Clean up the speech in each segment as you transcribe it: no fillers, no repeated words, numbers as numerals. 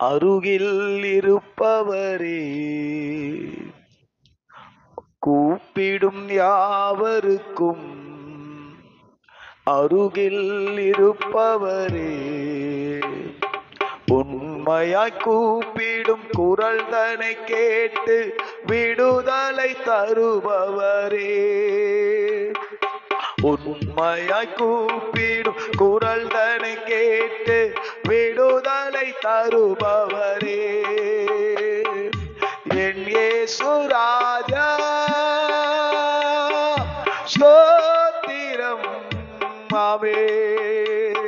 அருகில் இருப்பவரே, கூப்பிடும் யாவருக்கும் அருகில் இருப்பவரே, உண்மையாய் கூப்பிடும் குரல் தனை கேட்டு விடுதலை தருபவரே, உண்மையாய் கூப்பிடும் குரல் தனை கேட்டு விடுதலை தருபவரே, என் இயேசு ராஜா ஸ்தோத்திரம் ஆமென்.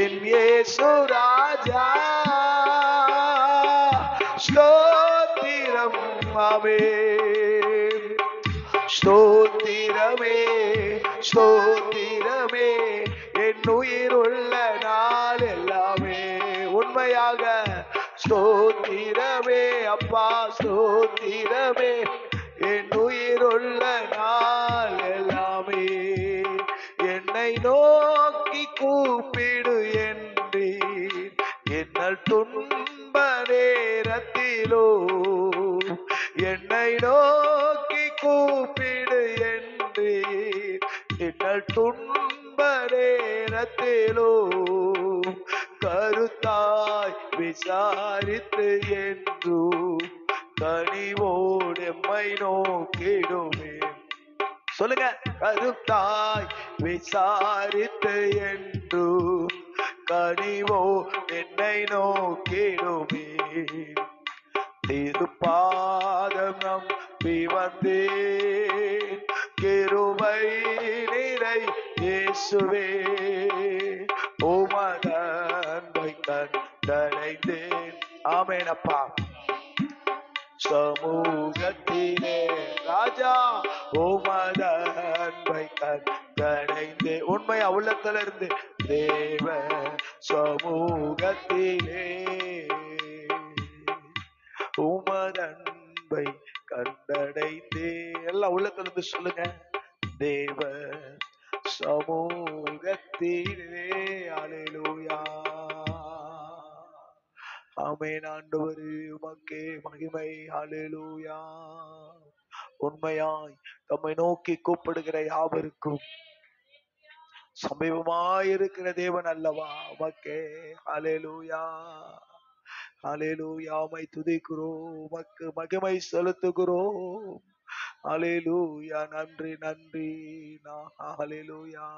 என் இயேசு ராஜா ஸ்தோத்திரம் ஆமென். ஸ்தோத்திரமே ஸ்தோத்திரமே என் உயிருள்ள நாள் எல்லாமே, உண்மையாக ஸ்தோத்திரமே அப்பா ஸ்தோத்திரமே என் உயிருள்ள நாள் எல்லாமே, என்னை நோக்கி கூப்பிடு என்றீர் என்னல் துன்ப நேரத்திலோ, என்னை நோக்கி கூப்பிடு என்றீர் என்னல் துன்ப நேரத்திலோ, கருத்தாய் விசாரித்து என்று கனிவோடு எம்மை நோக்கிடுமே. சொல்லுங்க, கருத்தாய் விசாரித்து என்று கனிவோ என்னை நோக்கிடுமே. திருப்பாதம் நம்பி வந்தேன் கிருபை நிறை இயேசுவே, உமது அன்பை கண்டடைந்தேன். ஆமென் அப்பா. சமூகத்திலே ராஜா உமது அன்பை கண்டடைந்தே, உண்மையா உள்ளத்துல இருந்து தேவ சமூகத்திலே உமது அன்பை கண்டடைந்தே. எல்லாம் உள்ளத்துல இருந்து சொல்லுங்க, தேவ சமூகத்திலே. அல்லேலூயா ஆமென். ஆண்டவரே உமக்கே மகிமை. அல்லேலூயா. உண்மையாய் தம்மை நோக்கி கூப்பிடுகிற யாவருக்கும் சமீபமாயிருக்கிற தேவன் அல்லவா, உமக்கே அல்லேலூயா. அல்லேலூயா. உம்மை துதிக்கிறோம், உமக்கு மகிமை செலுத்துகிறோம். அல்லேலூயா. நன்றி நன்றி. அல்லேலூயா.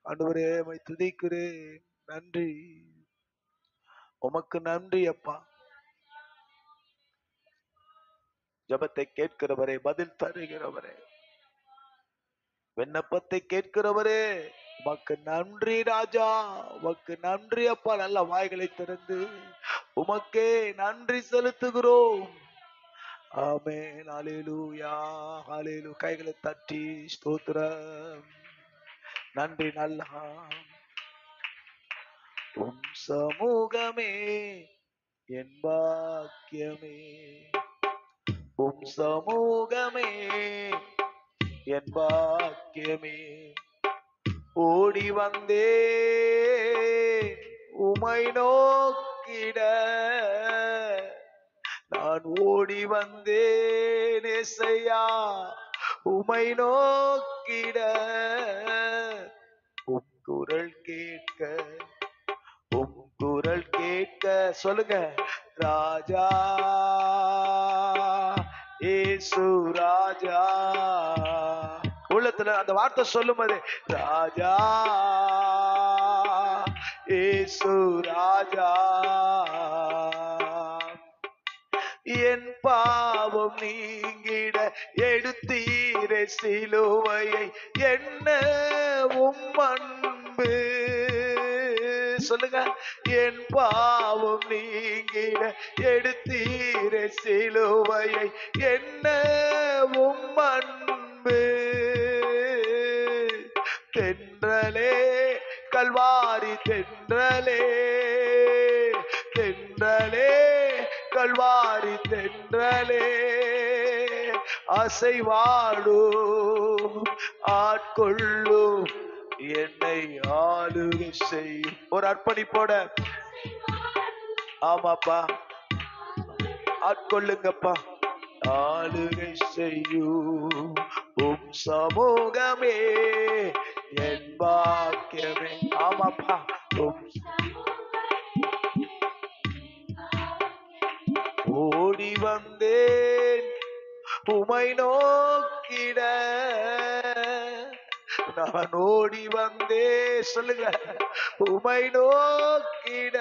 ஆண்டவரே உம்மை துதிக்கிறேன். நன்றி, உமக்கு நன்றி அப்பா. ஜெபத்தை கேட்கிறவரே, பதில் தருகிறவரே, விண்ணப்பத்தை கேட்கிறவரே, உமக்கு நன்றி ராஜா, உமக்கு நன்றி அப்பா. நல்ல வாய்களை திறந்து உமக்கே நன்றி செலுத்துகிறோம். ஆமென். அல்லேலூயா அல்லேலூயா. கைகளை தட்டி ஸ்தோத்திரம். நன்றி நல்லா. உம் சமூகமே என் பாக்கியமே, உம் சமூகமே என் பாக்கியமே, ஓடி வந்தே உமை நோக்கிட, நான் ஓடி வந்தேன் ஏசையா உமை நோக்கிட, உம் குரல் கேட்க, உம் குரல் கேட்க. சொல்லுங்க, ராஜா ஏசு ராஜா. உள்ளத்துல அந்த வார்த்தை சொல்லும் போது, ராஜா ஏசு ராஜா, என் பாவம் நீங்கிட எடுத்தீரே சிலுவையை, என்ன உம் அன்பு. சொல்லுங்க, என் பாவம் நீங்கிட எடுத்தீரே சிலுவையை, என்ன உம் அன்பு. தென்றலே கல்வாரி தென்றலே, தென்றலே கல்வாரி தென்றலே, அசைவாடும் ஆட்கொள்ளும் என்னை ஆளுகை செய்யும். ஒரு அர்ப்பணிப்போட ஆமாப்பா, ஆட்கொள்ளுங்கப்பா. ஆளுகை செய்யும் உம் சமூகமே என் பாக்கியமே. ஆமாப்பா, உம் ஓடி வந்தேன் உமை நோக்கிட, நான் ஓடி வந்தே சொல்லுங்க, உமை நோக்கிட,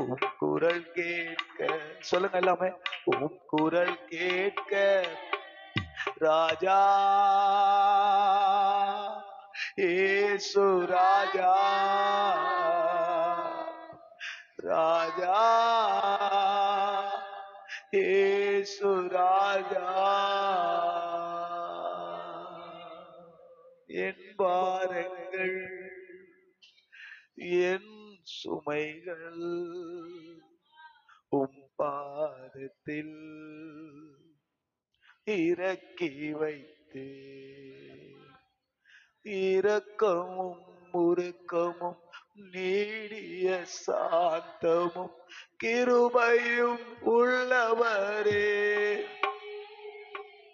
உம் குரல் கேட்க. சொல்லுங்க எல்லாமே, உம் குரல் கேட்க ராஜா, ஏசு ராஜா, ராஜா, ஏசு ராஜா, என் பாரங்கள் என் சுமைகள் உம் பாதத்தில் இறக்கி வைத்து, இரக்கமும் முறுக்கமும் நீடிய சாந்தமும் கிருபையும் உள்ளவரே.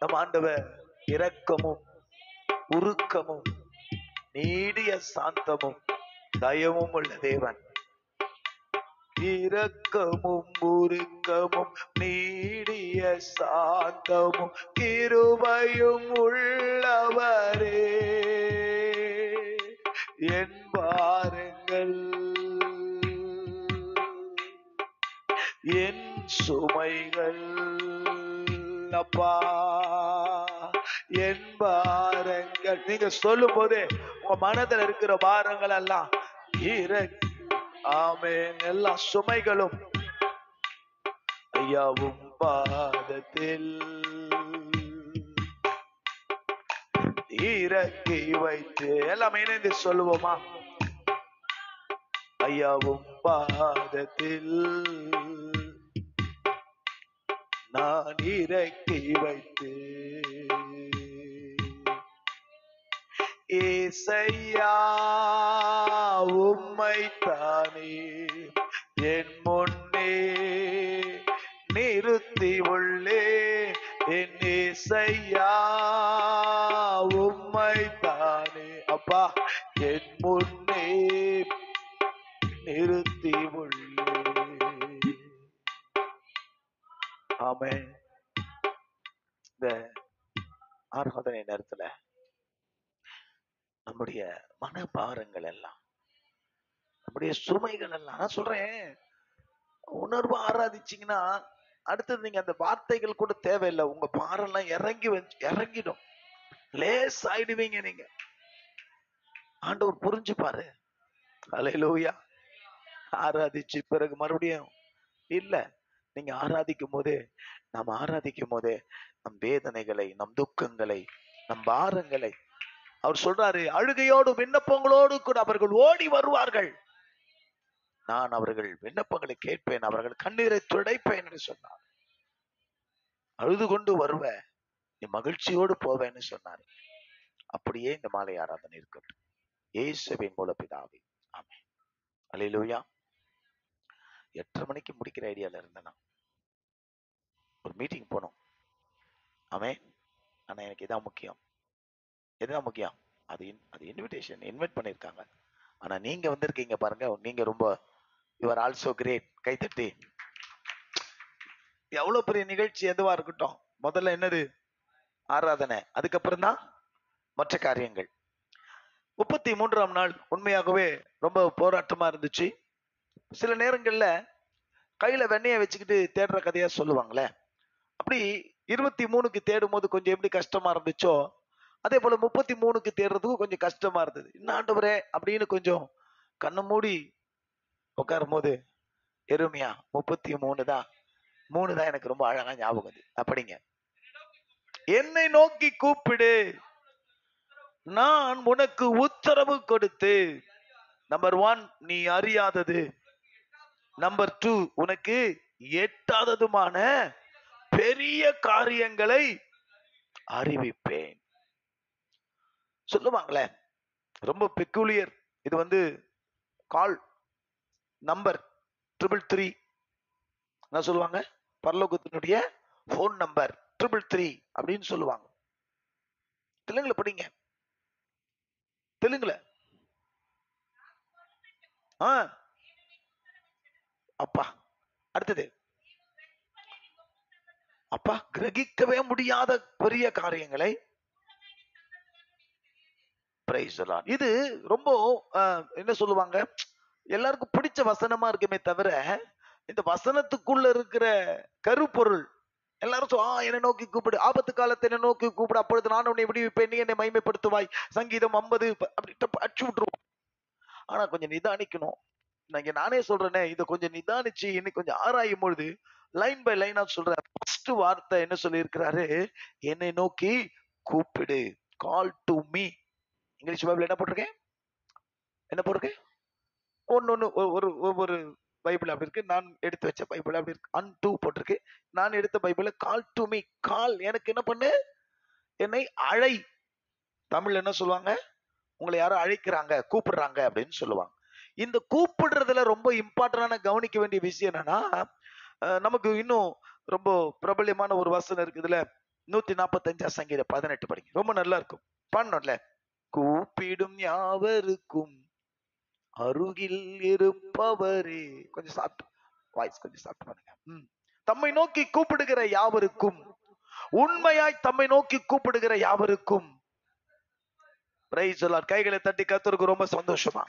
நம் ஆண்டவர் இரக்கமும் உருக்கமும் நீடிய சாந்தமும் தயவும் உள்ள தேவன். இரக்கமும் உருக்கமும் நீடிய சாந்தமும் கிருபையும் உள்ளவரே, என் பாருங்கள் என் சுமைகள் அப்பா, என் பாரங்கள். நீங்க சொல்லும் போதே உங்க மனதில் இருக்கிற பாரங்கள் எல்லாம் ஆமென், எல்லா சுமைகளும் ஐயாவும் பாதத்தில் இறக்கி வைத்து, எல்லாம் இணைந்து சொல்லுவோமா? ஐயாவும் பாதத்தில் நான் இறக்கி வைத்து, ஏசையா உம்மைத்தானே என் முன்னே நிறுத்தி உள்ளே, என் ஏசையா உம்மைத்தானே அப்பா என் முன்னே நிறுத்தி உள்ளே. ஆமென். இந்த ஆராதனை நேரத்துல நம்முடைய மனபாரங்கள் எல்லாம், நம்முடைய சுமைகள் எல்லாம், நான் சொல்றேன், உணர்வு ஆராதிச்சீங்கன்னா அடுத்தது நீங்க அந்த வார்த்தைகள் கூட தேவையில்லை. உங்க பாரம் எல்லாம் இறங்கிடும், லேஸ் ஆயிடுவீங்க. நீங்க ஆண்டவர் புரிஞ்சுப்பாரு. அல்லேலூயா. ஆராதிச்சு பிறகு மறுபடியும் இல்ல, நீங்க ஆராதிக்கும் போதே, நாம் ஆராதிக்கும் போதே நம் வேதனைகளை, நம் துக்கங்களை, நம் பாரங்களை, அவர் சொல்றாரு, அழுகையோடு விண்ணப்பங்களோடு கூட அவர்கள் ஓடி வருவார்கள், நான் அவர்கள் விண்ணப்பங்களை கேட்பேன், அவர்கள் கண்ணீரை துடைப்பேன் என்று சொன்னார். அழுது கொண்டு வருவேன், நீ மகிழ்ச்சியோடு போவேன்னு சொன்னார். அப்படியே இந்த மாலை ஆராதனை இருக்கட்டும், இயேசுவின் மூல பிதாவே, ஆமென். அல்லேலூயா. 8:30 மணிக்கு முடிக்கிற ஐடியால இருந்தேன். ஒரு மீட்டிங் போனோம். ஆமென். ஆனா எனக்கு இதான் முக்கியம். எதுதான் முக்கியம்? அது இன்விடேஷன், இன்வைட் பண்ணிருக்காங்க. ஆனா நீங்க வந்திருக்கீங்க பாருங்க, நீங்க ரொம்ப, யூ ஆர் ஆல்சோ கிரேட். கைத்தட்டி. எவ்வளவு பெரிய நிகழ்ச்சி எதுவா இருக்கட்டும், முதல்ல என்னது? ஆராதனை, அதுக்கப்புறம் தான் மற்ற காரியங்கள். 33ஆம் நாள் உண்மையாகவே ரொம்ப போராட்டமா இருந்துச்சு. சில நேரங்கள்ல கையில வெண்ணைய வச்சுக்கிட்டு தேடுற கதையா சொல்லுவாங்களே, அப்படி 23க்கு தேடும் போது கொஞ்சம் எப்படி கஷ்டமா இருந்துச்சோ, அதே போல 33க்கு தேடுறதுக்கும் கொஞ்சம் கஷ்டமா இருந்தது. என்ன ஆண்டவரே அப்படின்னு கொஞ்சம் கண்ணு மூடி உட்காரும் போது, எருமையா 33 தான், 3 தான் எனக்கு ரொம்ப அழகா ஞாபகம். அப்படிங்க, என்னை நோக்கி கூப்பிடு, நான் உனக்கு உத்தரவு கொடுத்து, நம்பர் 1 நீ அறியாதது, நம்பர் 2 உனக்கு எட்டாததுமான பெரிய காரியங்களை அறிவிப்பேன். சொல்லுவாங்களே, ரொம்ப பெக்குலியர். இது கால் நம்பர் 333. என்ன சொல்லுவாங்க? பரலோகத்தினுடைய போன் நம்பர் 333 அப்படின்னு சொல்லுவாங்க. தெலுங்குல படிங்க, தெலுங்குல. அப்பா, அடுத்தது அப்பா, கிரகிக்கவே முடியாத பெரிய காரியங்களை. இது ரொம்ப என்ன சொல்லுவாங்க, எல்லாருக்கும் பிடிச்ச வசனமா இருக்குமே தவிர, இந்த வசனத்துக்குள்ள இருக்கிற கருப்பொருள் எல்லாரும் என்னை நோக்கி கூப்பிடு, ஆபத்து காலத்தை என்னை நோக்கி கூப்பிடு, அப்பொழுது நான் உன்னை விடுவிப்பேன், நீ என்னை மகிமைப்படுத்துவாய், சங்கீதம் 50 அப்படின்ட்டு அடிச்சு விட்டுருவோம். ஆனா கொஞ்சம் நிதானிக்கணும். நானே சொல்றேனே, இதை கொஞ்சம் நிதானிச்சு இன்னைக்கு கொஞ்சம் ஆராயும் பொழுது லைன் பை லைனா சொல்றேன். ஃபர்ஸ்ட் வார்த்தை என்ன சொல்லி இருக்கிறாரு? என்னை நோக்கி கூப்பிடு, call to me. English Bible என்ன போட்டிருக்கேன்? என்ன போட்டிருக்கேன்? ஒன்னு ஒவ்வொரு பைபிள் அப்படி இருக்கு. நான் எடுத்து வச்ச பைபிள் அப்படி இருக்கு. அன்டு போட்டிருக்கு. நான் எடுத்த பைபிள் கால் டு மீ. கால், எனக்கு என்ன பண்ணு, என்னை அழை. தமிழ் என்ன சொல்லுவாங்க? உங்களை யாரும் அழைக்கிறாங்க, கூப்பிடுறாங்க அப்படின்னு சொல்லுவாங்க. இந்த கூப்பிடுறதுல ரொம்ப இம்பார்ட்டன்டான கவனிக்க வேண்டிய விஷயம் என்னன்னா, நமக்கு இன்னும் ரொம்ப பிரபல்யமான ஒரு வசனம் இருக்குதுல, 145 சங்கீதம் 18 படிங்க, ரொம்ப நல்லா இருக்கும். பண்ணல, கூப்பிடும் யாவருக்கும் அருகில் இருப்பவரே. கொஞ்சம் சாப்பிட்டு, வாய்ஸ் கொஞ்சம் சாப்பிட்டு பண்ணுங்க. தம்மை நோக்கி கூப்பிடுகிற யாவருக்கும், உண்மையாய் தம்மை நோக்கி கூப்பிடுகிற யாவருக்கும். Praise the Lord. கைகளை தட்டி கர்த்தருக்கு ரொம்ப சந்தோஷமா.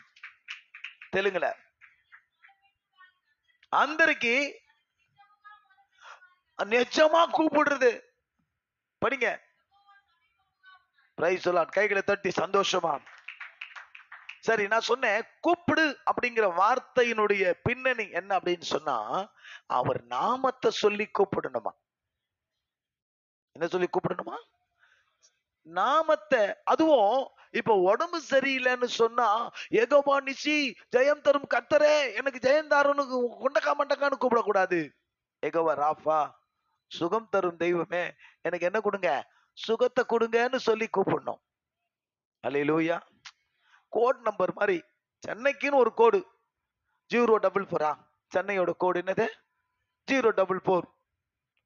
தெலுங்குல అందరికి நிஜமா கூப்பிடுறது. படிங்க. Praise the Lord. கைகளை தட்டி சந்தோஷமா. சரி, நான் சொன்னேன் கூப்பிடு அப்படிங்கிற வார்த்தையினுடைய பின்னணி என்ன அப்படின்னு சொன்னா, அவர் நாமத்தை சொல்லி கூப்பிடணுமா? என்ன சொல்லி கூப்பிடணுமா? நாமத்தை. அதுவும் இப்ப உடம்பு சரியில்லைன்னு சொன்னா, யெகோவா நிசி, ஜெயம் தரும் கர்த்தரே, எனக்கு ஜெயம் தாருன்னு கொண்டக்கா மண்டக்கான்னு கூப்பிடக்கூடாது. யெகோவா ராஃபா, சுகம் தரும் தெய்வமே, எனக்கு என்ன கொடுங்க, சுகத்தை கொடுங்கன்னு சொல்லி கூப்பிடணும். அல்லேலூயா. கோட் நம்பர் மாதிரி, சென்னைக்குன்னு ஒரு கோடு 044. சென்னையோட கோடு என்னது? 044.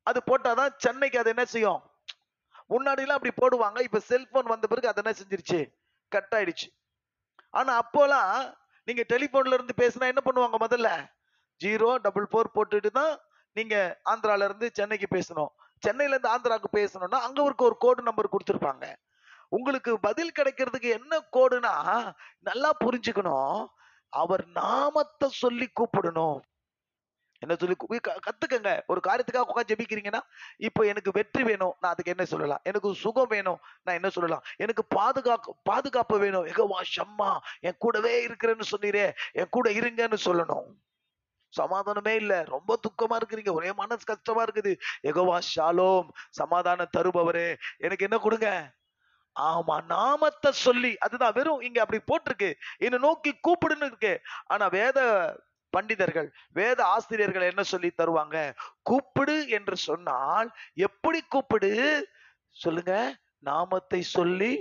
அது போட்டாதான் சென்னைக்கு அது என்ன செய்யும். முன்னாடி எல்லாம் அப்படி போடுவாங்க. இப்ப செல்போன் வந்த பிறகு அது என்ன செஞ்சிருச்சு, கட் ஆயிடுச்சு. ஆனா அப்போலாம் நீங்க டெலிபோன்ல இருந்து பேசினா என்ன பண்ணுவாங்க, முதல்ல 044 போட்டுட்டு தான் நீங்க ஆந்திரால இருந்து சென்னைக்கு பேசணும். சென்னையில இருந்து ஆந்திராவுக்கு பேசணும்னா அங்க ஒரு கோடு நம்பர் கொடுத்திருப்பாங்க. உங்களுக்கு பதில் கிடைக்கிறதுக்கு என்ன கோடுனா, நல்லா புரிஞ்சுக்கணும், அவர் நாமத்தை சொல்லி கூப்பிடணும். என்ன சொல்லி கத்துக்கங்க. ஒரு காரியத்துக்காக உட்காந்து ஜெபிக்கிறீங்கன்னா, இப்போ எனக்கு வெற்றி வேணும், நான் அதுக்கு என்ன சொல்லலாம்? எனக்கு சுகம் வேணும், நான் என்ன சொல்லலாம்? எனக்கு பாதுகாப்பு வேணும், யெகோவா ஷம்மா, என் கூடவே இருக்கிறேன்னு சொன்னீரே, என் கூட இருங்கன்னு சொல்லணும். சமாதானமே இல்ல, ரொம்ப துக்கமா இருக்கிறீங்க, ஒரே மனசு கஷ்டமா இருக்குது, யெகோவா ஷாலோம், சமாதானம் தருபவரே, எனக்கு என்ன கொடுங்க. ஆமா, நாமத்தை சொல்லி. அதுதான் வெறும் இங்க அப்படி போட்டிருக்கு, என்னை நோக்கி கூப்பிடுன்னு இருக்கு. ஆனா வேத பண்டிதர்கள், வேத ஆசிரியர்கள் என்ன சொல்லி தருவாங்க? கூப்பிடு என்று சொன்னால் எப்படி கூப்பிடு சொல்லுங்க? நாமத்தை சொல்லி.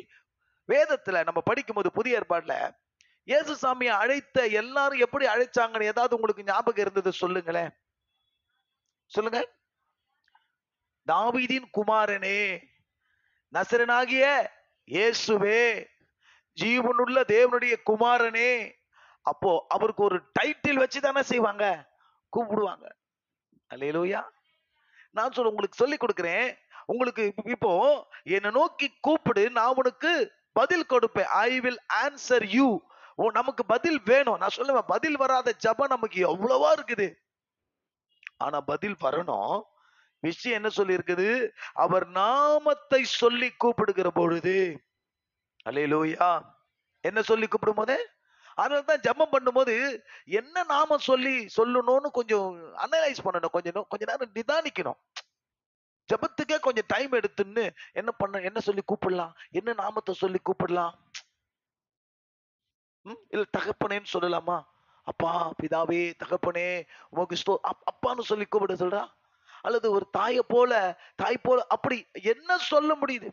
வேதத்துல நம்ம படிக்கும் போது புதிய ஏற்பாடுல இயேசு சாமியை அழைத்த எல்லாரும் எப்படி அழைச்சாங்கன்னு ஏதாவது உங்களுக்கு ஞாபகம் இருந்தது சொல்லுங்களேன். சொல்லுங்க. தாவீதின் குமாரனே, நசரனாகிய இயேசுவே, ஜீவனுள்ள தேவனுடைய குமாரனே. அப்போ அவருக்கு ஒரு டைட்டில் வச்சு தானே செய்வாங்க, கூப்பிடுவாங்க. அல்லேலூயா. நான் சொல்ல உங்களுக்கு சொல்லி கொடுக்கிறேன். உங்களுக்கு இப்போ என்னை நோக்கி கூப்பிடு, நான் உனக்கு பதில் கொடுப்பேன். I will answer you. நமக்கு பதில் வேணும். நான் சொல்லுவேன், பதில் வராத ஜபம் நமக்கு எவ்வளவா இருக்குது. ஆனா பதில் வரணும். விஷயம் என்ன சொல்லி இருக்குது? அவர் நாமத்தை சொல்லி கூப்பிடுகிற பொழுது. அல்லேலூயா. என்ன சொல்லி கூப்பிடும் போது, அதனாலதான் ஜெபம் பண்ணும்போது என்ன நாம சொல்லணும்னு கொஞ்சம் அனலைஸ் பண்ணணும். கொஞ்ச நேரம் நிதானிக்கணும். ஜெபத்துக்கே கொஞ்சம் டைம் எடுத்துன்னு என்ன சொல்லி கூப்பிடலாம், என்ன நாமத்தை சொல்லி கூப்பிடலாம். இல்ல தகப்பனேன்னு சொல்லலாமா? அப்பா, பிதாவே, தகப்பனே உமக்கு அப்பான்னு சொல்லி கூப்பிட சொல்றா. அல்லது ஒரு தாய் போல அப்படி என்ன சொல்ல முடியுது?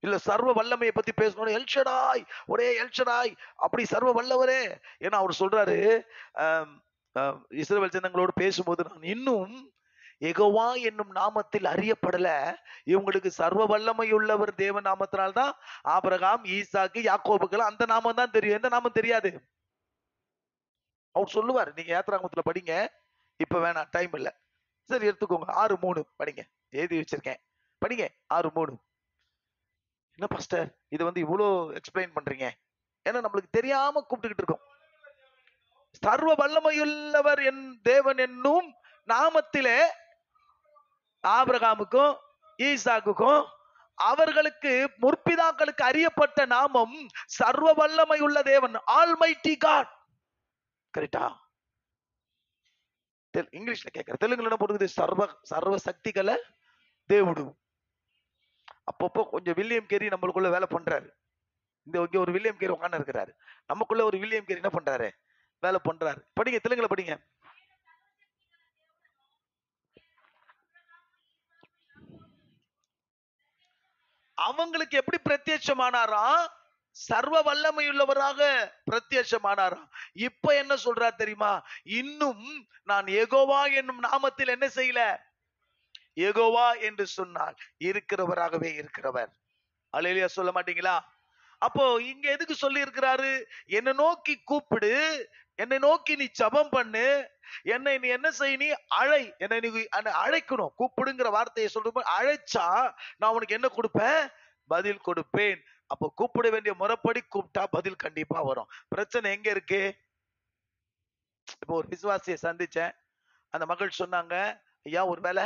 இல்ல சர்வ வல்லமையை பத்தி பேசணும், எல்ஷடாய், ஒரே எல்ஷடாய், அப்படி சர்வ வல்லவரே. ஏன்னா அவர் சொல்றாரு, இஸ்ரவேல் ஜனங்களோடு பேசும்போது, நான் இன்னும் யெகோவா என்னும் நாமத்தில் அறியப்படல, இவங்களுக்கு சர்வ வல்லமை உள்ளவர் தேவ நாமத்தினால்தான் ஆபிரகாம், ஈசாக்கு, யாக்கோபுக்கு அந்த நாமம் தான் தெரியும், எந்த நாமம் தெரியாது. அவர் சொல்லுவார், நீங்க யாத்திராகமத்துல படிங்க, இப்ப வேணாம், டைம் இல்ல. சரி எடுத்துக்கோங்க, 6:3 படிங்க, எழுதி வச்சிருக்கேன், படிங்க 6:3. என்ன பாஸ்டர் இது இவ்வளோ எக்ஸ்பிளைன் பண்றீங்க? ஏன்னா நம்மளுக்கு தெரியாம கூப்பிட்டுக்கிட்டு இருக்கோம். சர்வ வல்லமையுள்ளவர் என் தேவன் என்னும் நாமத்திலே ஆபிரகாமுக்கும் ஈசாக்குக்கும் அவர்களுக்கு முற்பிதாக்களுக்கு அறியப்பட்ட நாமம் சர்வ வல்லமை உள்ள தேவன், ஆல்மைட்டி காட். கரெக்டா? இங்கிலீஷ்ல கேட்கிற, தெலுங்குல என்ன போடுது? சர்வ சக்திகள தேவுடு. அப்பப்போ கொஞ்சம் வில்லியம் கேரி நம்மளுக்குள்ள வேலை பண்றாரு. இங்க ஒரு வில்லியம் கேரி உட்கார்ந்து இருக்கிறாரு, நமக்குள்ள ஒரு வில்லியம் கேரி என்ன பண்றாரு? வேலை பண்றாரு. படிங்க, தெலுங்குல படிங்க. அவங்களுக்கு எப்படி பிரத்யட்சமானாராம்? சர்வ வல்லமையுள்ளவராக பிரத்யட்சமானாராம். இப்ப என்ன சொல்றார் தெரியுமா? இன்னும் நான் யெகோவா என்னும் நாமத்தில் என்ன செய்யல? யெகோவா என்று சொன்னால் இருக்கிறவராகவே இருக்கிறவர். அல்லேலூயா சொல்ல மாட்டீங்களா? அப்போ இங்க எதுக்கு சொல்லி இருக்கிறாரு? என்னை நோக்கி கூப்பிடு, என்னை நோக்கி நீ ஜெபம் பண்ணு, என்னை நீ என்ன செய், நீ அழை, என்னை நீ அழைக்கணும். கூப்பிடுங்கிற வார்த்தையை சொல்ற, அழைச்சா நான் உனக்கு என்ன கொடுப்பேன்? பதில் கொடுப்பேன். அப்போ கூப்பிட வேண்டிய முறைப்படி கூப்பிட்டா பதில் கண்டிப்பா வரும். பிரச்சனை எங்க இருக்கு? இப்போ ஒரு விசுவாசியை சந்திச்சேன், அந்த மகள் சொன்னாங்க, ஐயா ஒருவேளை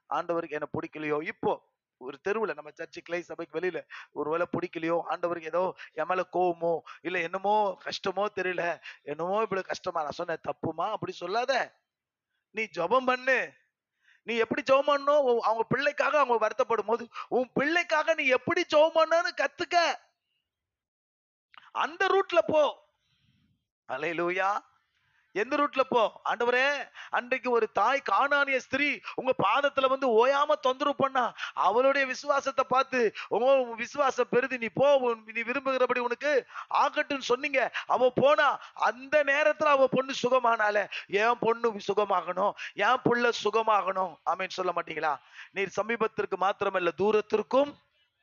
ஆண்டவருக்கு என்ன பிடிக்கலையோ, இப்போ ஒரு தெருவுல நம்ம சர்ச்சு கிளை சபைக்கு வெளியில ஒருவேளை பிடிக்கலையோ, ஆண்டவருக்கு ஏதோ என் மேல கோவமோ இல்ல என்னமோ கஷ்டமோ தெரியல, என்னமோ இவ்வளவு கஷ்டமா. நான் சொன்னேன், தப்புமா அப்படி சொல்லாத, நீ ஜெபம் பண்ணு. நீ எப்படி ஜெபம் பண்ணணும், அவங்க பிள்ளைக்காக அவங்க வருத்தப்படும் போது உன் பிள்ளைக்காக நீ எப்படி ஜெபம் பண்ணணும்னு கத்துக்க, அந்த ரூட்ல போ. அல்லேலூயா. எந்த ரூட்ல போ? ஆண்டவரே, அன்றைக்கு ஒரு தாய் கானானிய ஸ்திரீ உங்க பாதத்துல ஓயாம தொந்தரவு பண்ணா, அவளுடைய விசுவாசத்தை பார்த்து உங்க விசுவாசம் பெருதி, நீ போ, நீ விரும்புகிறபடி உனக்கு ஆகட்டும் சொன்னீங்க. அவ போனா, அந்த நேரத்துல அவ பொண்ணு சுகமானால, என் பொண்ணு சுகமாகணும், என் புள்ள சுகமாகணும். ஆமேன் சொல்ல மாட்டீங்களா? நீர் சமீபத்திற்கு மாத்திரமல்ல தூரத்திற்கும்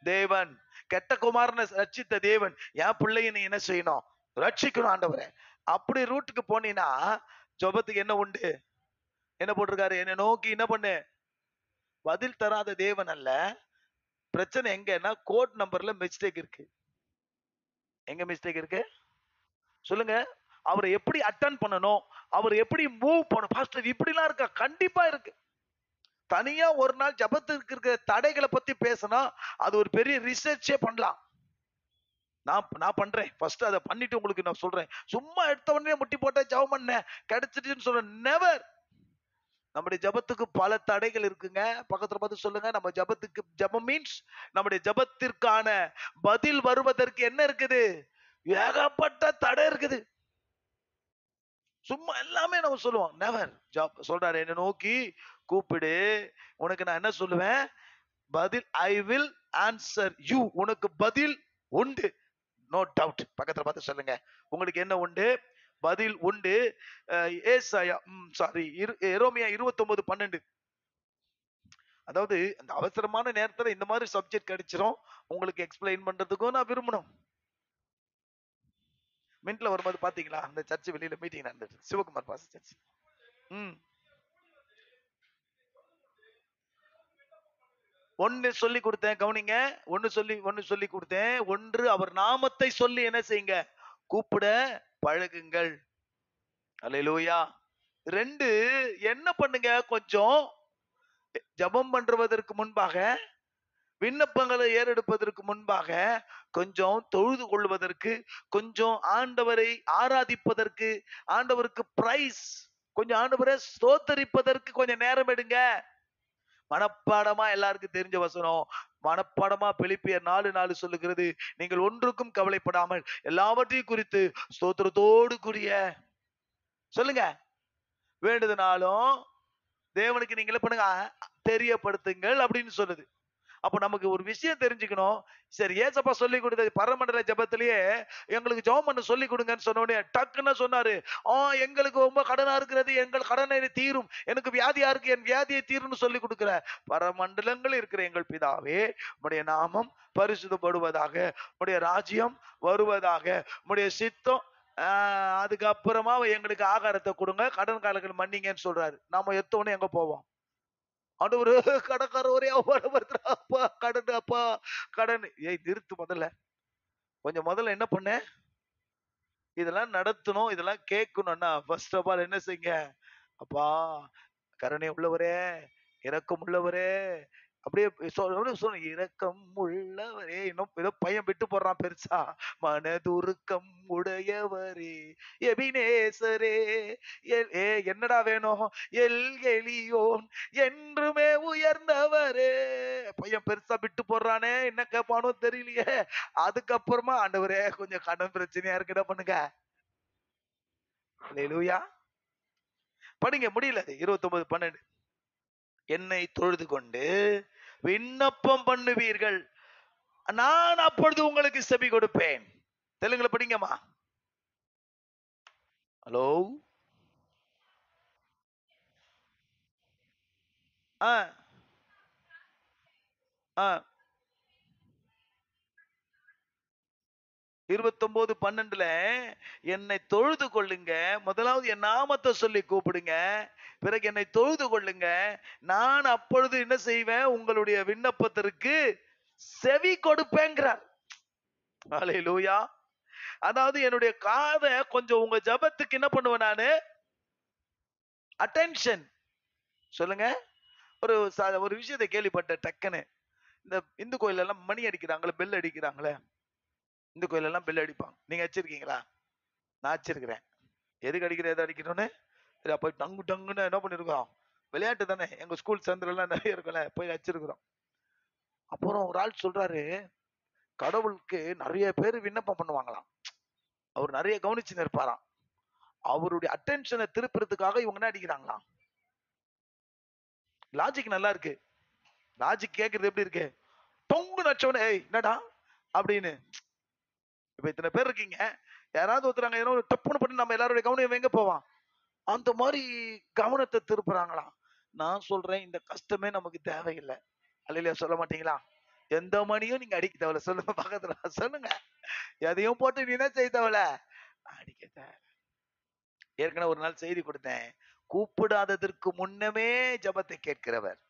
தேவன். கெட்ட குமாரனை ரட்சித்த தேவன் என் பிள்ளைய நீ என்ன செய்யணும்? ரட்சிக்கணும் ஆண்டவரே. அப்படி ரூட்டுக்கு போனீங்கன்னா ஜெபத்துக்கு என்ன உண்டு? என்ன போட்டிருக்காரு? என்னை நோக்கி என்ன பண்ணு? பதில் தராத தேவன் அல்ல. பிரச்சனை எங்கன்னா கோட் நம்பர்ல மிஸ்டேக் இருக்கு. எங்க மிஸ்டேக் இருக்கு சொல்லுங்க. அவரை எப்படி அட்டன் பண்ணணும், அவர் எப்படி மூவ் பண்ணணும்? பாஸ்டர் இப்படிலாம் இருக்கா? கண்டிப்பா இருக்கு. தனியா ஒரு நாள் ஜெபத்துக்கு இருக்கிற தடைகளை பத்தி பேசினா அது ஒரு பெரிய ரிசர்ச்சே பண்ணலாம். நான் பண்றேன். ஃபர்ஸ்ட் அதை பண்ணிட்டு உங்களுக்கு நான் சொல்றேன். சும்மா எடுத்த உடனே முட்டி போட்ட ஜெபம் பண்ண கிடைச்சிட்டுன்னு சொல்றேன். நெவர். நம்முடைய ஜெபத்துக்கு பல தடைகள் இருக்குங்க. பக்கத்துல பார்த்து சொல்லுங்க, நம்ம ஜெபத்துக்கு, ஜெபம் மீன்ஸ் நம்முடைய ஜெபத்திற்கான பதில் வருவதற்கு என்ன இருக்குது? ஏகப்பட்ட தடை இருக்குது. சும்மா எல்லாமே நம்ம சொல்லுவோம். நெவர். சொல்றாரு, என்ன நோக்கி கூப்பிடு, உனக்கு நான் என்ன சொல்லுவேன்? பதில், ஐ வில் ஆன்சர் யூ. உனக்கு பதில் உண்டு. No doubt. பக்கத்துல பார்த்து சொல்லுங்க, உங்களுக்கு என்ன உண்டு? பதில் உண்டு. எரேமியா 29:12. அதாவது அந்த அவசரமான நேரத்துல இந்த மாதிரி சப்ஜெக்ட் கிடைச்சிரும், உங்களுக்கு எக்ஸ்பிளைன் பண்றதுக்கும் நான் விரும்பணும். மின்ட்ல வரும்போது பாத்தீங்களா, அந்த சர்ச் வெளியில மீட்டிங் நடந்தது, சிவகுமார் பாஸ் சர்ச். ஒன்னு சொல்லி கொடுத்தேன், கவனிங்க. ஒன்னு சொல்லி கொடுத்தேன். ஒன்று, அவர் நாமத்தை சொல்லி என்ன செய்யுங்க? கூப்பிட பழகுங்கள். அல்லேலூயா. 2, என்ன பண்ணுங்க? கொஞ்சம் ஜெபம் பண்றதற்கு முன்பாக, விண்ணப்பங்களை ஏறெடுப்பதற்கு முன்பாக, கொஞ்சம் தொழுது கொள்வதற்கு, கொஞ்சம் ஆண்டவரை ஆராதிப்பதற்கு, ஆண்டவருக்கு பிரைஸ், கொஞ்சம் ஆண்டவரை ஸ்தோத்தரிப்பதற்கு கொஞ்சம் நேரம் எடுங்க. மனப்பாடமா எல்லாருக்கும் தெரிஞ்ச வசனம், மனப்பாடமா பிலிப்பியர் 4:4 சொல்லுகிறது, நீங்கள் ஒன்றுக்கும் கவலைப்படாமல் எல்லாவற்றையும் குறித்து ஸ்தோத்திரத்தோடு கூடிய சொல்லுங்க வேண்டுதனாலும் தேவனுக்கு நீங்களே பண்ணுங்க தெரியப்படுத்துங்கள் அப்படின்னு சொல்லுது. அப்ப நமக்கு ஒரு விஷயம் தெரிஞ்சுக்கணும். சரி, ஏசப்பா சொல்லி கொடுத்தது பரமண்டல ஜெபத்திலேயே எங்களுக்கு ஜெபம் பண்ண சொல்லி கொடுங்கன்னு சொன்ன உடனே டக்குன்னு சொன்னாரு, எங்களுக்கு ரொம்ப கடனா இருக்கிறது, எங்கள் கடனை தீரும். எனக்கு வியாதியா இருக்கு, என் வியாதியை தீரும்னு சொல்லி கொடுக்கிற பரமண்டலங்கள் இருக்கிற எங்கள் பிதாவே, உம்முடைய நாமம் பரிசுத்தப்படுவதாக, உம்முடைய ராஜ்யம் வருவதாக, உம்முடைய சித்தம். அதுக்கப்புறமா எங்களுக்கு ஆகாரத்தை கொடுங்க, கடன் காலங்கள் மன்னிங்கன்னு சொல்றாரு. நாம எத்தோன்னு எங்க போவோம்? ஆண்டவரே, கடன்காரன் ஒரே அவமானப்படுத்துறான். அப்பா கடன், அப்பா கடன். ஏய் நிறுத்து முதல்ல. கொஞ்சம் முதல்ல என்ன பண்ண? இதெல்லாம் நடத்தணும், இதெல்லாம் கேட்கணும்னா ஃபர்ஸ்ட் ஆஃப் ஆல் என்ன செய்யுங்க? அப்பா கருணை உள்ளவரே, இரக்கம் உள்ளவரே, அப்படியே சொல்ல இரக்கம் உள்ளவரே. இன்னும் ஏதோ பையன் விட்டு போடுறான் பெருசா. மனதுருக்கம் உடையவரே, எபினேசரே, என்னடா வேணும்? எல் எலியோன் என்றுமே உயர்ந்தவரே. பையன் பெருசா விட்டு போடுறானே, என்ன கேட்பானோ தெரியலையே. அதுக்கப்புறமா ஆண்டவரே கொஞ்சம் கடன் பிரச்சனையா இருக்கு, என்ன பண்ணுங்க? அல்லேலூயா. படிங்க, முடியல. 29:12. என்னை தொழுது கொண்டு விண்ணப்பம் பண்ணுவீர்கள், நான் அப்பொழுது உங்களுக்கு செவி கொடுப்பேன். தெலுங்குல படிங்கம்மா. ஹலோ. 29:12 என்னை தொழுது கொள்ளுங்க. முதலாவது என் நாமத்தை சொல்லி கூப்பிடுங்க. பிறகு என்னை தொழுது கொள்ளுங்க, நான் அப்பொழுது என்ன செய்வேன்? உங்களுடைய விண்ணப்பத்திற்கு செவி கொடுப்பேங்கிறார். அல்லேலூயா. அதாவது என்னுடைய காதை கொஞ்சம் உங்க ஜபத்துக்கு என்ன பண்ணுவேன் நானு? அட்டென்ஷன். சொல்லுங்க. ஒரு விஷயத்தை கேள்விப்பட்ட டக்குன்னு, இந்த இந்து கோயில் எல்லாம் மணி அடிக்கிறாங்களே, பெல் அடிக்கிறாங்களே, இந்து கோயில் எல்லாம் பெல் அடிப்பாங்க. நீங்க வச்சிருக்கீங்களா? நான் வச்சிருக்கிறேன். எதுக்கு அடிக்கிற, எதை அடிக்கணும்னு அப்ப டங்கு டங்குன்னு என்ன பண்ணிருக்கோம்? விளையாட்டு தானே, எங்க ஸ்கூல் சந்திர எல்லாம் நிறைய இருக்குல்ல, போய் வச்சிருக்கிறோம். அப்புறம் ஒரு ஆள் சொல்றாரு, கடவுளுக்கு நிறைய பேர் விண்ணப்பம் பண்ணுவாங்களாம். அவர் நிறைய கவனிச்சுன்னு இருப்பாராம். அவருடைய அட்டென்ஷனை திருப்புறதுக்காக இவங்க என்ன அடிக்கிறாங்களாம்? லாஜிக் நல்லா இருக்கு. லாஜிக் கேக்குறது எப்படி இருக்கு? தொங்கு நச்சவனே, என்னடா அப்படின்னு. இப்ப இத்தனை பேர் இருக்கீங்க, யாராவது ஒருத்தராங்க ஏதோ ஒரு தப்புன்னு பண்ணி நம்ம எல்லாருடைய கவனம் எங்க போவான்? அந்த மாதிரி கவனத்தை திருப்புறாங்களாம். நான் சொல்றேன், இந்த கஷ்டமே நமக்கு தேவையில்லை. அல்லையா, சொல்ல மாட்டீங்களா? எந்த மணியும் நீங்க அடிக்க தேவையில்ல. சொல்லுங்க பக்கத்துல, சொல்லுங்க. எதையும் போட்டு நீ என்ன செய்ய தேவையில்ல, அடிக்க தேவை. ஏற்கனவே ஒரு நாள் செய்தி கொடுத்தேன். கூப்பிடாததற்கு முன்னமே ஜபத்தை கேட்கிறவர்,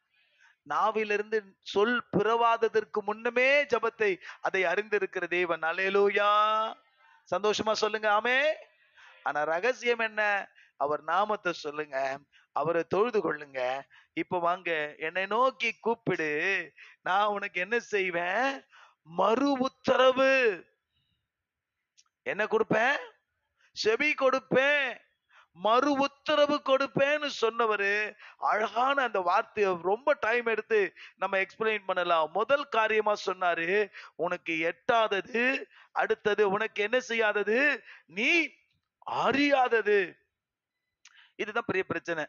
நாவிலிருந்து சொல் பிறவாததற்கு முன்னமே ஜபத்தை அதை அறிந்திருக்கிற தேவன். அல்லேலூயா. சந்தோஷமா சொல்லுங்க ஆமே. ஆனா ரகசியம் என்ன? அவர் நாமத்தை சொல்லுங்க, அவரை தொழுது கொள்ளுங்க. இப்ப வாங்க, என்னை நோக்கி கூப்பிடு, நான் உனக்கு என்ன செய்வேன்? மறு உத்தரவு என்ன கொடுப்பேன்? செவி கொடுப்பேன், மறு உத்தரவு கொடுப்பேன்னு சொன்னவரு, அழகான அந்த வார்த்தையை ரொம்ப டைம் எடுத்து நம்ம எக்ஸ்பிளைன் பண்ணலாம். முதல் காரியமா சொன்னாரு, உனக்கு எட்டாதது, அடுத்தது உனக்கு என்ன செய்யாதது, நீ அறியாதது. இதுதான் பெரிய பிரச்சனை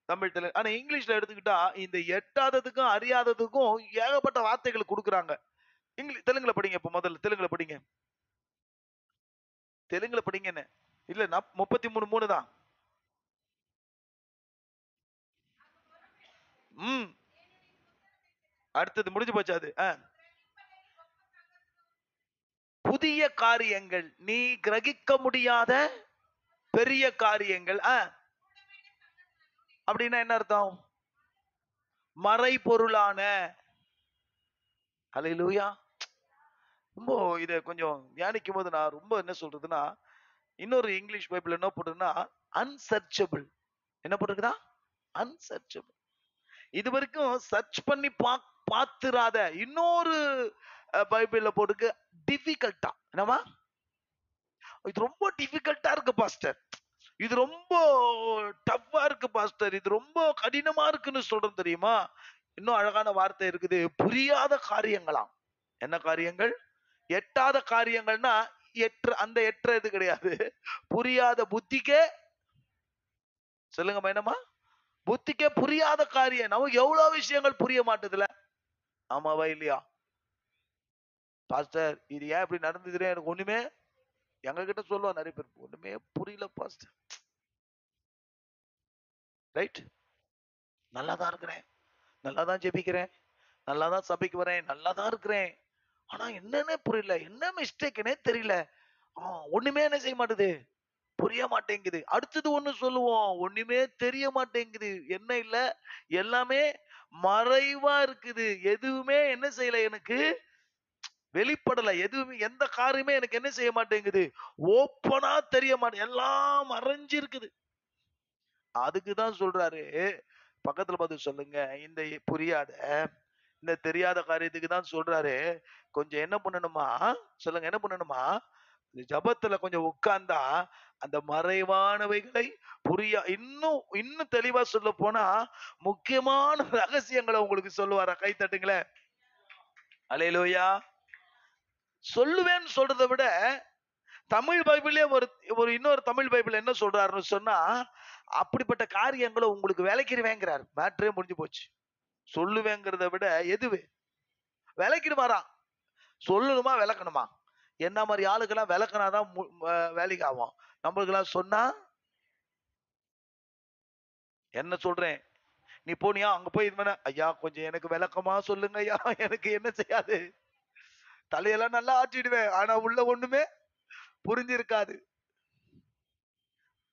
தமிழ். ஆனா இங்கிலீஷ்ல எடுத்துக்கிட்டா இந்த எட்டாததுக்கும் அறியாததுக்கும் ஏகப்பட்ட வார்த்தைகள் கொடுக்குறாங்க. தெலுங்குல படிங்க. இப்ப முதல்ல தெலுங்குல படிங்க. தெலுங்குல படிங்கன்னு இல்ல, 33:3 தான். அடுத்தது முடிஞ்சு போச்சு அது. புதிய காரியங்கள், நீ கிரகிக்க முடியாத பெரிய காரியங்கள். அப்படின்னா என்ன அர்த்தம்? மறைபொருளான. அல்லேலூயா. ரொம்ப இத கொஞ்சம் தியானிக்கும் போது நான் ரொம்ப என்ன சொல்றதுன்னா, இன்னொரு இங்கிலீஷ் பைபிள் என்ன போட்டுருன்னா, அன்சர்ச்சபிள். என்ன போட்டிருக்குதா? அன்சர்ச்சபிள். இது வரைக்கும் சர்ச் பண்ணி பாத்துறாத. இன்னொரு பைபிள்ல போட்டுருக்கு டிஃபிகல்ட்டா. என்னமா? இது ரொம்ப டிஃபிகல்ட்டா இருக்கு பாஸ்டர், இது ரொம்ப டஃப்பா இருக்கு பாஸ்டர், இது ரொம்ப கடினமா இருக்குன்னு சொல்றோம் தெரியுமா? இன்னும் அழகான வார்த்தை இருக்குது, புரியாத காரியங்களாம். என்ன காரியங்கள்? எட்டாத காரியங்கள்னா அந்த எற்ற இது கிடையாது, புரியாத புத்திக்கே. சொல்லுங்க மைனமா. புத்திக்கே புரியாத காரியம். நமக்கு எவ்வளவு விஷயங்கள் புரிய மாட்டதுல. ஆமாவா இல்லையா? பாஸ்டர் இது ஏன் இப்படி நடந்ததுன்னு எனக்கு ஒண்ணுமே, எங்க கிட்ட சொல்லுவா நிறைய பேர், ஒண்ணுமே புரியல பாஸ்டர். ரைட்? நல்லா தான் இருக்கிறேன், நல்லா தான் ஜெபிக்கிறேன், நல்லா தான் சபைக்கு வரேன், நல்லா தான் இருக்கிறேன். ஆனா என்னன்னே புரியல, என்ன மிஸ்டேக்னே தெரியல. ஒண்ணுமே என்ன செய்ய மாட்டுது, புரிய மாட்டேங்குது. அடுத்தது ஒண்ணு சொல்லுவோம், ஒண்ணுமே தெரிய மாட்டேங்குது. என்ன இல்ல, எல்லாமே மறைவா இருக்குது. எதுவுமே என்ன செய்யல எனக்கு, வெளிப்படல. எதுவுமே எந்த காரியமே எனக்கு என்ன செய்ய மாட்டேங்குது, ஓப்பனா தெரிய மாட்டேங்குது. எல்லாம் மறைஞ்சிருக்குது. அதுக்கு தான் சொல்றாரு, பக்கத்துல பார்த்து சொல்லுங்க, இந்த புரியாத, இந்த தெரியாத காரியத்துக்கு தான் சொல்றாரு, கொஞ்சம் என்ன பண்ணணுமா, சொல்லுங்க என்ன பண்ணணுமா, இந்த ஜெபத்துல கொஞ்சம் உட்கார்ந்தா அந்த மறைவானவைகளை இன்னும் இன்னும் தெளிவா சொல்ல போனா முக்கியமான ரகசியங்களை உங்களுக்கு சொல்லுவாரா? கை தட்டுங்களேன். அல்லேலூயா. சொல்லுவேன்னு சொல்றதை விட தமிழ் பைபிளே ஒரு ஒரு இன்னொரு தமிழ் பைபிள் என்ன சொல்றாருன்னு சொன்னா, அப்படிப்பட்ட காரியங்களை உங்களுக்கு விளக்கிடுவேங்கிறார். மேட்ரே முடிஞ்சு போச்சு. சொல்லுவேங்கிறத விட எதுவே விளக்கிடுவாராம். சொல்லணுமா விளக்கணுமா? என்ன மாதிரி ஆளுக்கெல்லாம் விளக்குனாதான் வேலைக்கு ஆகும். நம்மளுக்கெல்லாம் சொன்னா என்ன சொல்றேன், நீ போனியா அங்க போய் இது ஐயா கொஞ்சம் எனக்கு விளக்கமா சொல்லுங்க ஐயா, எனக்கு என்ன செய்யாது, தலையெல்லாம் நல்லா ஆட்டிடுவேன், ஆனா உள்ள ஒண்ணுமே புரிஞ்சிருக்காது.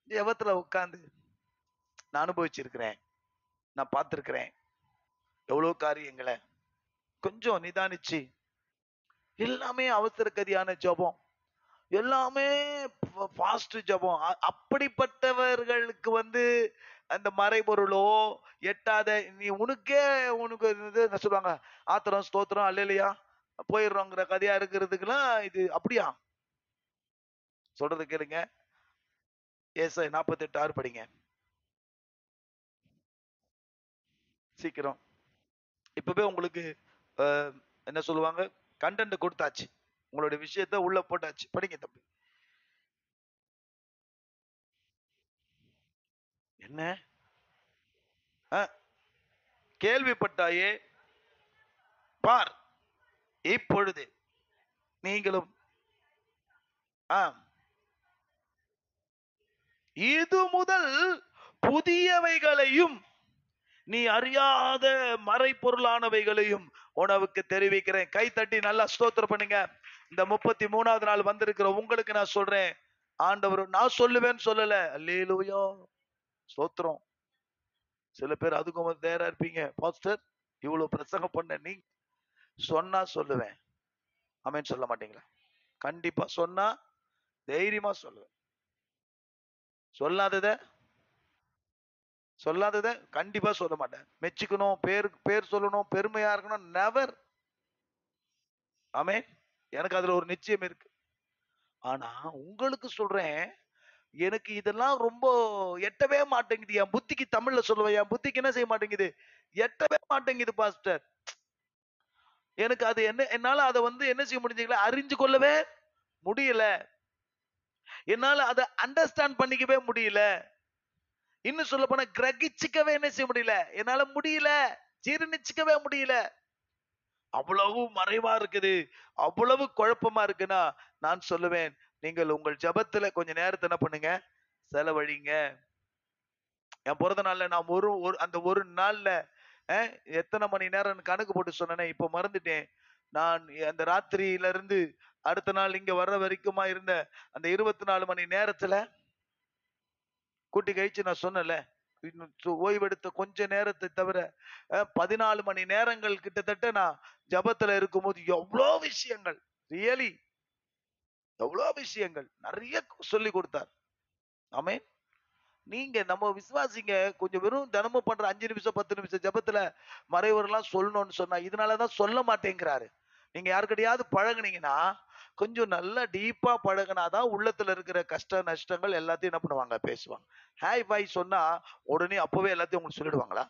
ஜெபத்துல உட்கார்ந்து நான் அனுபவிச்சிருக்கிறேன், நான் பார்த்திருக்கிறேன் எவ்வளவு காரியங்களை. கொஞ்சம் நிதானிச்சு, எல்லாமே அவசர கதியான ஜெபம், எல்லாமே ஃபாஸ்ட் ஜெபம். அப்படிப்பட்டவர்களுக்கு அந்த மறைபொருளோ எட்டாத, நீ உனக்கே உனக்கு என்ன சொல்லுவாங்க, ஆத்திரம் ஸ்தோத்திரம் அல்லேலூயா போயிடுறோங்கிற கதையா இருக்கிறதுக்கெல்லாம் இது அப்படியா? சொல்றது கேளுங்க. ஏசாயா 48:6 படிங்க சீக்கிரம். இப்பவே உங்களுக்கு என்ன சொல்லுவாங்க, கண்டென்ட் கொடுத்தாச்சு, உங்களுடைய விஷயத்த உள்ள போட்டாச்சு. படிங்க தம்பி. என்ன கேள்விப்பட்டாயே, பார் இப்பொழுது நீங்களும் இது முதல் புதியவைகளையும் நீ அறியாத மறைப்பொருளானவைகளையும் உனவுக்கு தெரிவிக்கிறேன். கை தட்டி நல்லா ஸ்தோத்திரம் பண்ணுங்க. இந்த 33வது நாள் வந்திருக்கிற உங்களுக்கு நான் சொல்றேன், ஆண்டவர் நான் சொல்லுவேன்னு சொல்லல. அல்லேலூயா ஸ்தோத்திரம். சில பேர் அதுக்கும் நேரா இருப்பீங்க, பாஸ்டர் இவ்வளவு பிரசங்கம் பண்ண, நீ சொன்னா சொல்லுவேன், ஆமென் சொல்ல மாட்டீங்களா? கண்டிப்பா சொன்னா தைரியமா சொல்லுவேன். சொல்லாதத கண்டிப்பா சொல்ல மாட்டேன். மெச்சுக்கணும், பேர் சொல்லணும், பெருமையா இருக்கணும், நெவர். ஆமென். எனக்கு அதுல ஒரு நிச்சயம் இருக்கு. ஆனா உங்களுக்கு சொல்றேன், எனக்கு இதெல்லாம் ரொம்ப எட்டவே மாட்டேங்குது. என் புத்திக்கு, தமிழ்ல சொல்லுவேன், என் புத்திக்கு என்ன செய்ய மாட்டேங்குது, எட்டவே மாட்டேங்குது பாஸ்டர். எனக்கு அது என்ன, என்னால அதை என்ன செய்ய முடியுங்களா, அறிஞ்சு கொள்ளவே முடியல. என்னால அதை அண்டர்ஸ்டாண்ட் பண்ணிக்கவே முடியல. இன்னும் சொல்ல போனா கிரகிச்சுக்கவே என்ன செய்ய முடியல, என்னால முடியல, ஜீரணிச்சுக்கவே முடியல. அவ்வளவு மறைவா இருக்குது, அவ்வளவு குழப்பமா இருக்குன்னா, நான் சொல்லுவேன், நீங்கள் உங்கள் ஜபத்துல கொஞ்ச நேரத்தை என்ன பண்ணுங்க, செலவழிங்க. என் பிறந்த நாள்ல நான் அந்த ஒரு நாள்ல எத்தனை மணி நேரம் கணக்கு போட்டு சொன்னேனே, இப்ப மறந்துட்டேன். நான் அந்த ராத்திரியில இருந்து அடுத்த நாள் இங்க வர்ற வரைக்குமா இருந்த அந்த 24 மணி நேரத்துல கூட்டி கழிச்சு நான் சொன்னல, ஓய்வெடுத்த கொஞ்ச நேரத்தை தவிர 14 மணி நேரங்கள் கிட்டத்தட்ட நான் ஜபத்துல இருக்கும்போது எவ்வளோ விஷயங்கள், ரியலி எவ்வளோ விஷயங்கள் நிறைய சொல்லி கொடுத்தார். ஆமென். நீங்க நம்ம விசுவாசிங்க, கொஞ்சம் வெறும் தினமும் பண்ற 5 நிமிஷம் 10 நிமிஷம் ஜபத்துல மறைவரெல்லாம் சொல்லணும்னு சொன்னா, இதனாலதான் சொல்ல மாட்டேங்கிறாரு. நீங்க யாருக்கிட்டையாவது பழகுனீங்கன்னா, கொஞ்சம் நல்லா டீப்பா பழகுனாதான் உள்ளத்துல இருக்கிற கஷ்ட நஷ்டங்கள் எல்லாத்தையும் என்ன பண்ணுவாங்க, பேசுவாங்க. ஹாய் பாய் சொன்னா உடனே அப்பவே எல்லாத்தையும் உங்களுக்கு சொல்லிடுவாங்களா?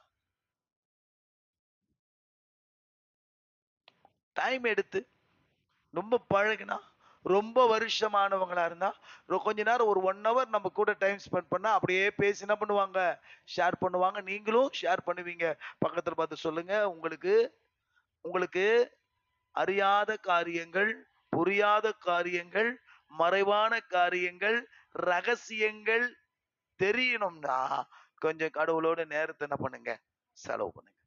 டைம் எடுத்து ரொம்ப பழகினா, ரொம்ப வருஷமானவங்களா இருந்தா கொஞ்ச நேரம் ஒரு 1 hour நம்ம கூட டைம் ஸ்பெண்ட் பண்ணா அப்படியே பேசி என்ன பண்ணுவாங்க, ஷேர் பண்ணுவாங்க. நீங்களும் ஷேர் பண்ணுவீங்க. பக்கத்துல பார்த்து சொல்லுங்க, உங்களுக்கு உங்களுக்கு அறியாத காரியங்கள், புரியாத காரியங்கள், மறைவான காரியங்கள், ரகசியங்கள் தெரியணும்னா கொஞ்சம் கடவுளோட நேரத்தை என்ன பண்ணுங்க, செலவு பண்ணுங்க.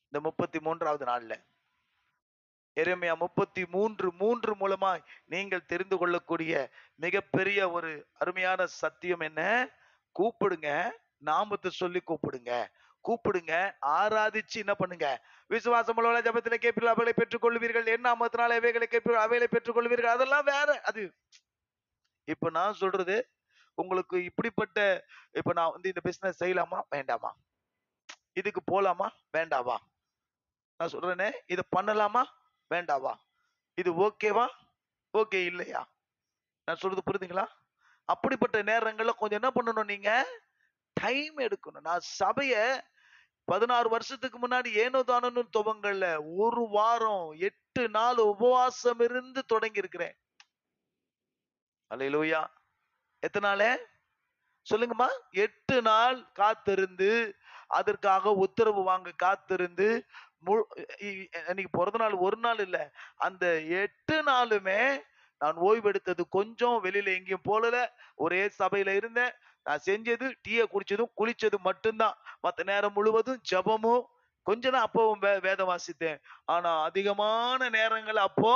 இந்த 33வது நாள்ல எரேமியா 33:3 மூலமாய் நீங்கள் தெரிந்து கொள்ளக்கூடிய மிகப்பெரிய ஒரு அருமையான சத்தியம் என்ன? கூப்பிடுங்க, நாமத்தை சொல்லி கூப்பிடுங்க, கூப்பிடுங்க, ஆராதிச்சு என்ன பண்ணுங்க, விசுவாசம் உள்ள ஜபத்தில் கேட்பீர்கள் அவைகளை பெற்றுக் கொள்வீர்கள், என் நாமத்தினால அவைகளை கேட்பீர்கள் அவைகளை பெற்றுக் கொள்வீர்கள். அதெல்லாம் வேற. அது இப்ப நான் சொல்றது உங்களுக்கு இப்படிப்பட்ட, இப்ப நான் வந்து இந்த பிசினஸ் செய்யலாமா வேண்டாமா, இதுக்கு போலாமா வேண்டாவா, நான் சொல்றேனே இதை பண்ணலாமா வேண்டாவா, இது ஓகேவா ஓகே இல்லையா, நான் சொல்றது புரியுதுங்களா? அப்படிப்பட்ட நேரங்கள்ல கொஞ்சம் என்ன பண்ணணும், நீங்க டைம் எடுக்கணும். நான் சபைய 16 வருஷத்துக்கு முன்னாடி ஏனோ தானோன்னு துவங்கல, ஒரு வாரம் 8 நாள் உபவாசம் இருந்து தொடங்கி இருக்கிறேன். அல்லேலூயா. எத்தனை நாளே சொல்லுங்கம்மா? 8 நாள் காத்திருந்து, அதற்காக உத்தரவு வாங்க காத்திருந்து, இன்னைக்கு பிறந்த நாள் ஒரு நாள் இல்ல, அந்த 8 நாளுமே நான் ஓய்வு எடுத்தது கொஞ்சம், வெளியில எங்கேயும் போகல, ஒரே சபையில இருந்தேன். நான் செஞ்சது டீயை குடிச்சதும் குளிச்சது மட்டும்தான். மத்த நேரம் முழுவதும் ஜபமும், கொஞ்சம் தான் அப்பவும் வேதம் வாசித்தேன். ஆனா அதிகமான நேரங்கள் அப்போ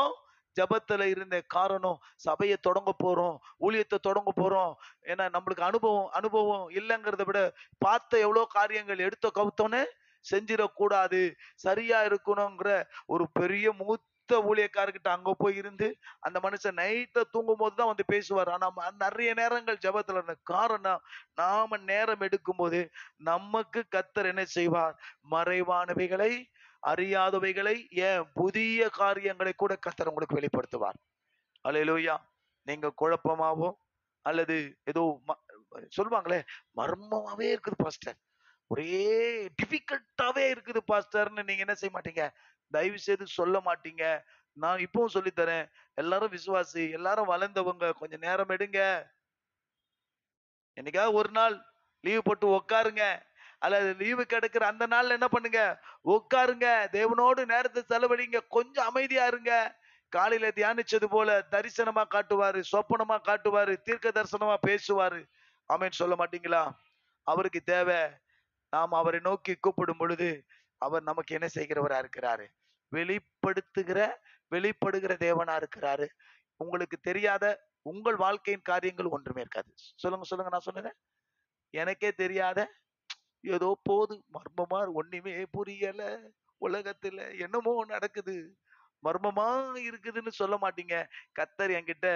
ஜபத்துல இருந்த காரணம், சபையை தொடங்க போறோம், ஊழியத்தை தொடங்க போறோம். ஏன்னா நம்மளுக்கு அனுபவம் அனுபவம் இல்லைங்கிறத விட பார்த்த எவ்வளவு காரியங்கள் எடுத்த கவுத்தோன்னு செஞ்சிடக்கூடாது, சரியா இருக்கணுங்கிற ஒரு பெரிய மூத்த ஊழியக்காரர்கிட்ட அங்க போய் இருந்து, அந்த மனுஷன் நைட்ட தூங்கும் போதுதான் வந்து பேசுவார். ஆனா நிறைய நேரங்கள் ஜபத்துல இருந்த காரணம், நாம நேரம் எடுக்கும் போது நமக்கு கர்த்தர் என்ன செய்வார், மறைவானவைகளை, அறியாதவைகளை, ஏன் புதிய காரியங்களை கூட கர்த்தர் உங்களுக்கு வெளிப்படுத்துவார். அல்லேலூயா. நீங்க குழப்பமாவோ அல்லது ஏதோ சொல்லுவாங்களே மர்மமாவே இருக்குது பாஸ்டர், ஒரே டிஃபிகல்ட்டாவே இருக்குது பாஸ்டர்னு நீங்க என்ன செய்ய மாட்டீங்க, தயவு செய்து சொல்ல மாட்டீங்க. நான் இப்பவும் சொல்லி தரேன், எல்லாரும் விசுவாசி, எல்லாரும் வளர்ந்தவங்க, கொஞ்சம் நேரம் எடுங்க. என்னைக்காவது ஒரு நாள் லீவு போட்டு உட்காருங்க, அல்லது லீவு கிடைக்கிற அந்த நாள்ல என்ன பண்ணுங்க, உட்காருங்க, தேவனோடு நேரத்தை செலவழிங்க, கொஞ்சம் அமைதியா இருங்க. காலையில தியானிச்சது போல தரிசனமா காட்டுவாரு, சொப்பனமா காட்டுவாரு, தீர்க்க தரிசனமா பேசுவாரு. ஆமென் சொல்ல மாட்டீங்களா? அவருக்கு தேவை, நாம் அவரை நோக்கி கூப்பிடும் பொழுது அவர் நமக்கு என்ன செய்கிறவரா இருக்கிறாரு, வெளிப்படுத்துகிற, வெளிப்படுகிற தேவனா இருக்கிறாரு. உங்களுக்கு தெரியாத உங்கள் வாழ்க்கையின் காரியங்கள் ஒன்றுமே இருக்காது. சொல்லுங்க சொல்லுங்க, நான் சொன்னேன் எனக்கே தெரியாத ஏதோ போது மர்மமா, ஒண்ணுமே புரியல, உலகத்துல என்னமோ நடக்குது, மர்மமா இருக்குதுன்னு சொல்ல மாட்டீங்க. கர்த்தர் என்கிட்ட,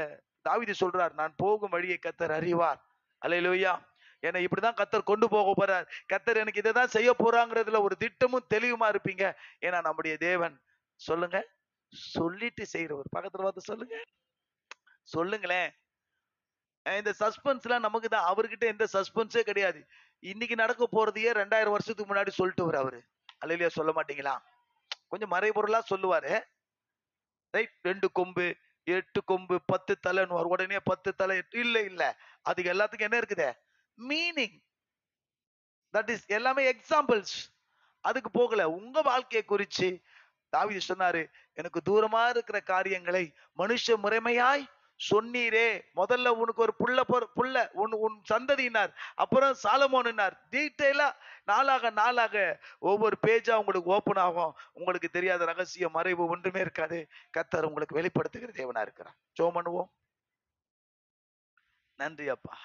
தாவீது சொல்றார், நான் போகும் வழியை கர்த்தர் அறிவார். அல்லேலூயா. என்னை இப்படிதான் கர்த்தர் கொண்டு போக போறார், கர்த்தர் எனக்கு இதைதான் செய்ய போறாங்கிறதுல ஒரு திட்டமும் தெளிவுமா இருப்பீங்க. ஏன்னா நம்முடைய தேவன், சொல்லுங்க, சொல்லிட்டு செய்யறவர். பக்கத்துல பார்த்து சொல்லுங்க, சொல்லுங்களேன். இந்த சஸ்பென்ஸ் எல்லாம் நமக்கு தான், அவர்கிட்ட எந்த சஸ்பென்ஸே கிடையாது. இன்னைக்கு நடக்க போறதையே 2000 வருஷத்துக்கு முன்னாடி சொல்லிட்டு அவரு. அல்லேலூயா சொல்ல மாட்டீங்களா? கொஞ்சம் மறைபொருளா சொல்லுவாரு. ரைட், 2 கொம்பு 8 கொம்பு 10 தலைன்னு உடனே 10 தலை இல்ல இல்ல, அதுக்கு எல்லாத்துக்கும் என்ன இருக்குது, மீனிங். தட் இஸ் எல்லாமே எக்ஸாம்பிள்ஸ். அதுக்கு போகல, உங்க வாழ்க்கையை குறிச்சு தாவீது சொன்னாரு, எனக்கு தூரமா இருக்கிற காரியங்களை மனுஷ முறைமையாய் சொன்னீரே. முதல்ல உனக்கு ஒரு புள்ள உன் சந்ததியினார், அப்புறம் சாலமோனார், டீட்டெயிலா நாளாக நாளாக ஒவ்வொரு பேஜா உங்களுக்கு ஓபன் ஆகும். உங்களுக்கு தெரியாத ரகசிய மறைவு ஒன்றுமே இருக்காது. கர்த்தர் உங்களுக்கு வெளிப்படுத்துகிற தேவனா இருக்கிறார். ஜெபம் பண்ணுவோம். நன்றி அப்பா.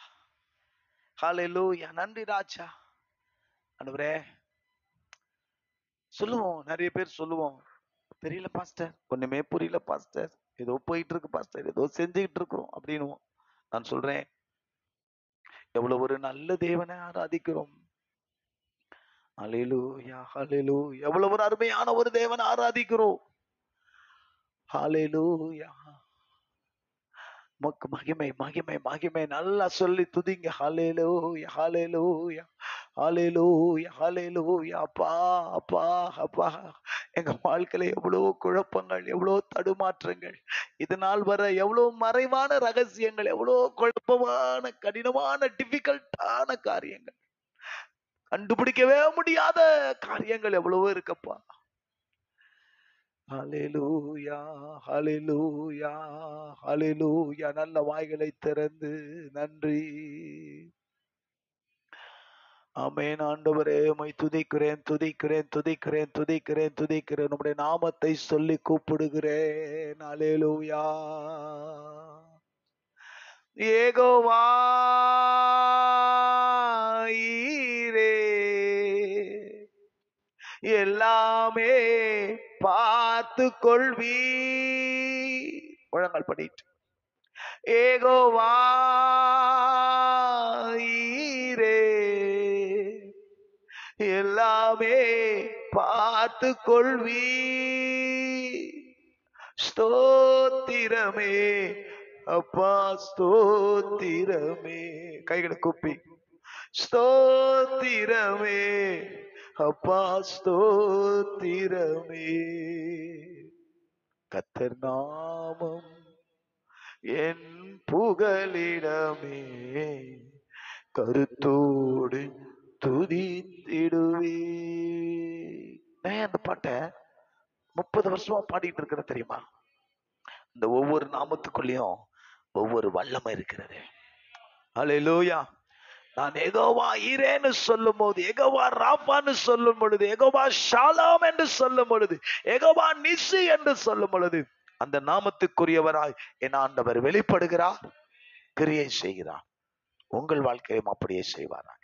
ஹல்லேலூயா. நன்றி ராஜா. ஆண்டவரே, சொல்லுவோம், நிறைய பேர் சொல்லுவோம், தெரியல பாஸ்டர், ஒண்ணுமே புரியல பாஸ்டர், ஏதோ போயிட்டு இருக்கு பாஸ்டர், ஏதோ செஞ்சுக்கிட்டு இருக்கிறோம் அப்படின்னு. நான் சொல்றேன், எவ்வளவு ஒரு நல்ல தேவனை ஆராதிக்கிறோம். ஹல்லேலூயா ஹல்லேலூயா. எவ்வளவு ஒரு அருமையான ஒரு தேவனை ஆராதிக்கிறோம். ஹல்லேலூயா. உமக்கு மகிமை மகிமை மகிமை. நல்லா சொல்லி துதிங்க. ஹல்லேலூயா ஹல்லேலூயா ஹல்லேலூயா ஹல்லேலூயா. அப்பா அப்பா அப்பா, எங்க வாழ்க்கையில எவ்வளவு குழப்பங்கள், எவ்வளவு தடுமாற்றங்கள், இதனால் வர எவ்வளவு மறைவான ரகசியங்கள், எவ்வளவு குழப்பமான கடினமான டிஃபிகல்ட்டான காரியங்கள், கண்டுபிடிக்கவே முடியாத காரியங்கள் எவ்வளவோ இருக்கப்பா. ஹalleluya, ஹalleluya, ஹalleluya. நல்ல வாய்களை திறந்து நன்றி. ஆமென். ஆண்டவரே உம்மை துதிக்கிறேன், துதிக்கிறேன், துதிக்கிறேன், துதிக்கிறேன், துதிக்கிறேன். உம்முடைய நாமத்தை சொல்லி கூப்பிடுகிறேன். ஹalleluya. யெகோவா ஈரே, எல்லாமே பார்த்து கொள்வீ. முழங்கால் படிட்டு யெகோவா ஈரே, எல்லாமே பார்த்து கொள்வீ. ஸ்தோத்திரமே அப்பா, ஸ்தோத்திரமே. கைகளை கூப்பி ஸ்தோத்திரமே அப்பா, ஸ்தோத்திரமே. கர்த்தர் நாமம் என் புகலிடமே, கருத்தோடு துதித்திடுவே. நான் அந்த பாட்டை 30 வருஷமா பாடிட்டு இருக்கிற தெரியுமா? இந்த ஒவ்வொரு நாமத்துக்குள்ளேயும் ஒவ்வொரு வல்லமை இருக்கிறது. ஹல்லேலூயா. நான் யெகோவா ஈரேன்னு சொல்லும் போது, யெகோவா ராஃபான்னு சொல்லும் பொழுது, யெகோவா ஷாலாம் என்று சொல்லும் பொழுது, யெகோவா நிசி என்று சொல்லும் பொழுது, அந்த நாமத்துக்குரியவராய் என் ஆண்டவர் வெளிப்படுகிறார், கிரியை செய்கிறார். உங்கள் வாழ்க்கையும் அப்படியே செய்வாராக.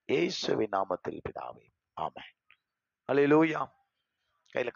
இயேசுவின் நாமத்தில் பிதாவே, ஆமென். ஹல்லேலூயா. கையில